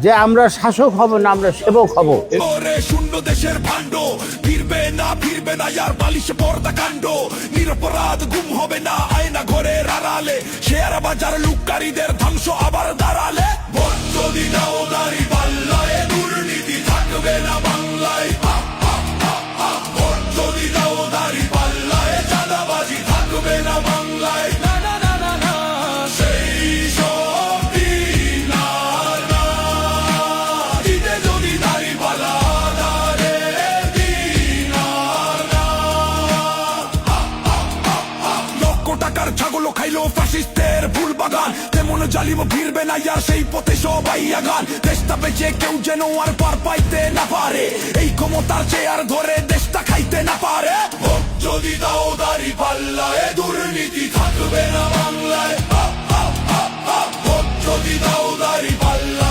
যে আমরা শাসক হব না, আমরা সেবক হব। শূন্য দেশের ভাণ্ড ফিরবে না ইয়ার বালিশে পর্দা কাণ্ড। নিরপরাধ গুম হবে না আয়না ঘরের আড়ালে, শেয়ার বাজার লুটকারীদের ধ্বংস আবার দাঁড়ালে। ভোট যদি দাও দাঁড়ি পাল্লায়, দুর্নীতি থাকবে না বাংলায়। ভোট যদি দাও দাঁড়ি পাল্লায়, চাঁদাবাজি থাকবে না বাংলায়। না না না না না, সেই সব দিন আর না। দিতে যদি দাঁড়ি পাল্লা দাঁড়ে দিন আর না। লক্ষ টাকার ছাগলও খাইলো ফাসিস্টের ফুল বাগান, তেমন জালিম ফিরবে না ইয়ার সেই পথে সবাই আগান। দেশটা বেঁচে কেউ যেন আর পার পাইতে না পারে, এই ক্ষমতার চেয়ার ধরে দেশটা খাইতে না পারে। ভোট যদি দাও দাঁড়ি পাল্লায়, দুর্নীতি থাকবে না বাংলায়। ভোট যদি দাও দাঁড়ি পাল্লায়।